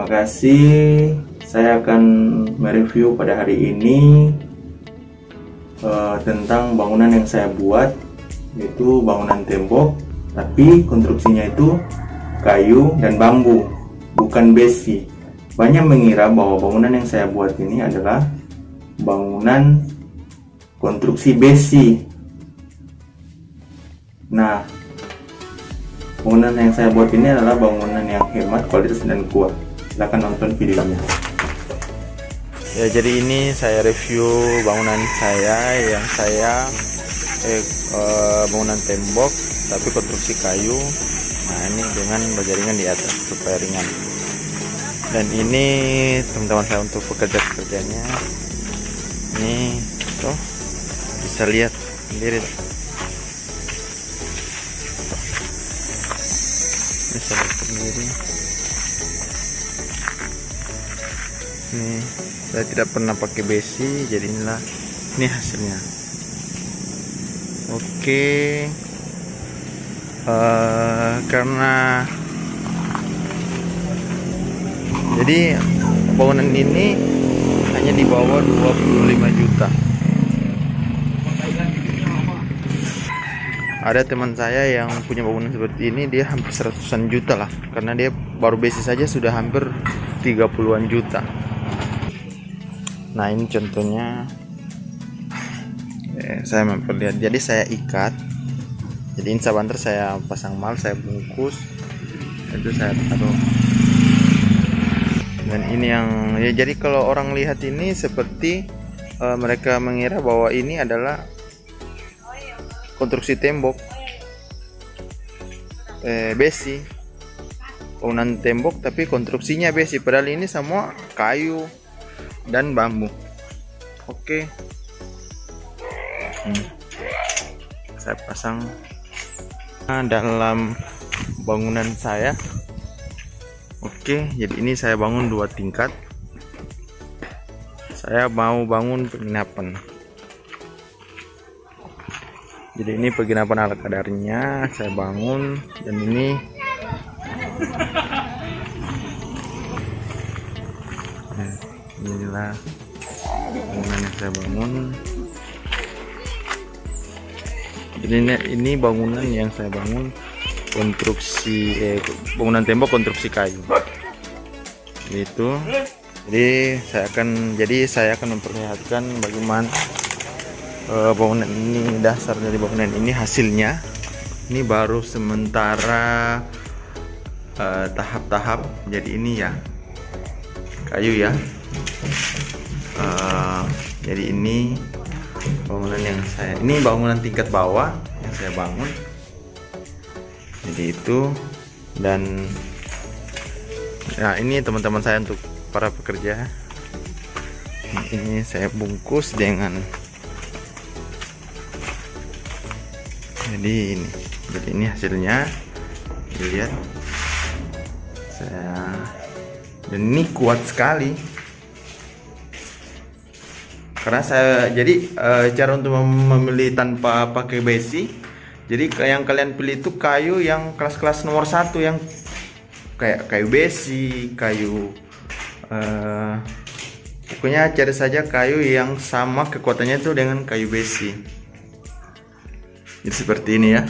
Terima kasih. Saya akan mereview pada hari ini tentang bangunan yang saya buat, yaitu bangunan tembok, tapi konstruksinya itu kayu dan bambu, bukan besi. Banyak mengira bahwa bangunan yang saya buat ini adalah bangunan konstruksi besi. Nah, bangunan yang saya buat ini adalah bangunan yang hemat, kualitas, dan kuat. Silahkan nonton videonya. Ya, jadi ini saya review bangunan saya yang bangunan tembok tapi konstruksi kayu. Nah, ini dengan berjaringan di atas supaya ringan. Dan ini teman-teman saya untuk pekerja-pekerjanya. Ini tuh bisa lihat sendiri. Bisa lihat sendiri. Nih, saya tidak pernah pakai besi, jadi inilah ini hasilnya. Oke, karena jadi bangunan ini hanya di bawah 25 juta. Ada teman saya yang punya bangunan seperti ini, dia hampir 100-an juta lah, karena dia baru besi saja sudah hampir 30-an juta. Nah, ini contohnya. Saya memperlihat. Jadi saya ikat. Jadi insya banter saya pasang mal, saya bungkus. Itu saya taruh. Dan ini yang ya, jadi kalau orang lihat ini seperti mereka mengira bahwa ini adalah konstruksi tembok besi, bangunan tembok tapi konstruksinya besi, padahal ini semua kayu dan bambu. Oke. Saya pasang dalam bangunan saya. Oke, jadi ini saya bangun 2 tingkat. Saya mau bangun penginapan. Jadi ini penginapan ala kadarnya saya bangun, dan ini inilah bangunan yang saya bangun. Jadi ini bangunan yang saya bangun konstruksi bangunan tembok konstruksi kayu. Itu. Jadi saya akan memperlihatkan bagaimana bangunan ini, dasar dari bangunan ini, hasilnya. Ini baru sementara tahap-tahap. Jadi ini ya kayu ya. Jadi ini bangunan yang ini bangunan tingkat bawah yang saya bangun. Jadi itu, dan nah ini teman-teman saya untuk para pekerja. Ini saya bungkus dengan jadi ini hasilnya, dilihat. Dan ini kuat sekali. Karena saya cara untuk memilih tanpa pakai besi. Jadi yang kalian pilih itu kayu yang kelas-kelas nomor 1, yang kayak kayu besi, kayu pokoknya cari saja kayu yang sama kekuatannya itu dengan kayu besi. Jadi seperti ini ya.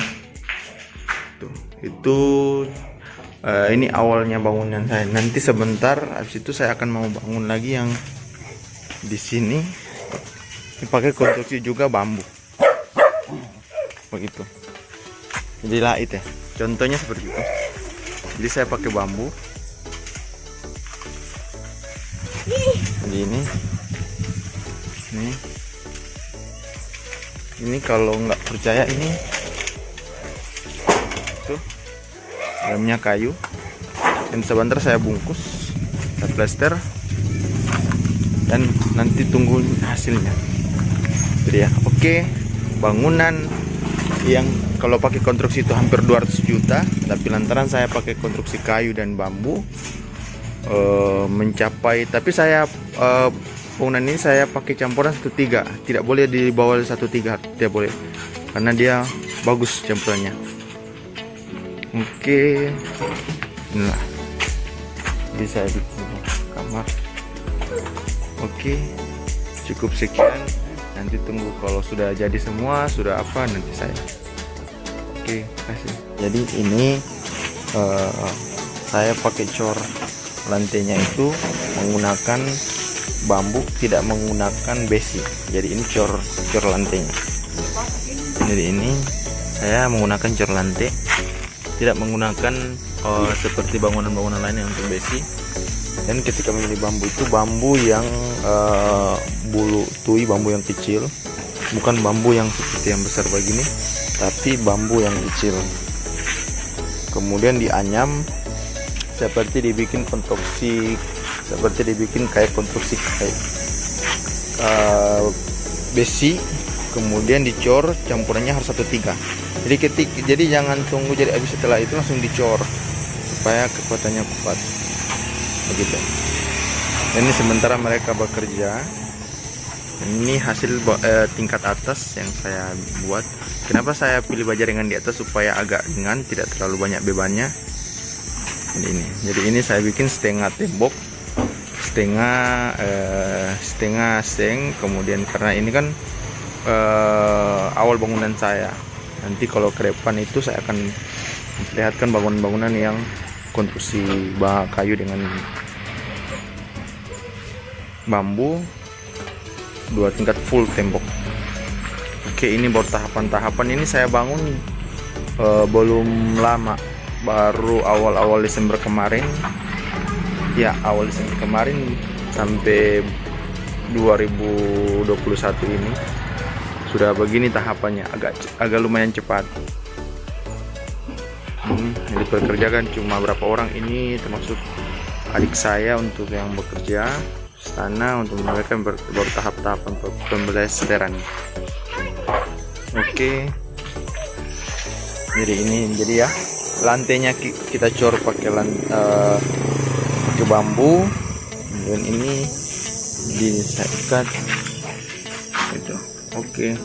Ini awalnya bangunan saya. Nanti sebentar habis itu saya akan mau bangun lagi yang di sini. Ini pakai konstruksi juga bambu. Begitu. Jadi lait ya. Contohnya seperti itu. Jadi saya pakai bambu. Jadi ini kalau nggak percaya, ini tuh dalamnya kayu. Dan sebentar saya bungkus, saya plester, dan nanti tunggu hasilnya. Jadi ya, oke, bangunan yang kalau pakai konstruksi itu hampir 200 juta, tapi lantaran saya pakai konstruksi kayu dan bambu mencapai, tapi saya bangunan ini saya pakai campuran 1/3, tidak boleh di bawah 1/3, tidak boleh, karena dia bagus campurannya. Oke, inilah bisa bikin kamar. Oke, cukup sekian. Nanti tunggu kalau sudah jadi semua, sudah apa nanti saya. Oke, kasih. Jadi ini saya pakai cor lantainya itu menggunakan bambu, tidak menggunakan besi. Jadi ini cor lantainya. Jadi ini saya menggunakan cor lantai, tidak menggunakan seperti bangunan-bangunan lain yang untuk besi. Dan ketika memilih bambu itu bambu yang bulu tui, bambu yang kecil, bukan bambu yang seperti yang besar begini, tapi bambu yang kecil. Kemudian dianyam seperti dibikin konstruksi, seperti dibikin kayak konstruksi kayak besi. Kemudian dicor, campurannya harus 1/3. Jadi jangan tunggu jadi habis, setelah itu langsung dicor supaya kekuatannya kuat. Begitu. Dan ini sementara mereka bekerja. Ini hasil tingkat atas yang saya buat. Kenapa saya pilih baja ringan di atas? Supaya agak ringan, tidak terlalu banyak bebannya. Jadi ini saya bikin setengah tembok, setengah seng. Kemudian karena ini kan awal bangunan saya. Nanti kalau ke depan itu saya akan memperlihatkan bangunan-bangunan yang konstruksi kayu dengan bambu 2 tingkat full tembok. Oke, ini baru tahapan ini saya bangun belum lama, baru awal Desember kemarin. Ya, awal Desember kemarin sampai 2021 ini sudah begini tahapannya, agak lumayan cepat. Yang dipekerjakan cuma berapa orang, ini termasuk adik saya untuk yang bekerja sana, untuk mereka baru tahap-tahapan pembelajaran. Oke, jadi ya lantainya kita cor pakai bambu, dan ini diikat itu. Oke.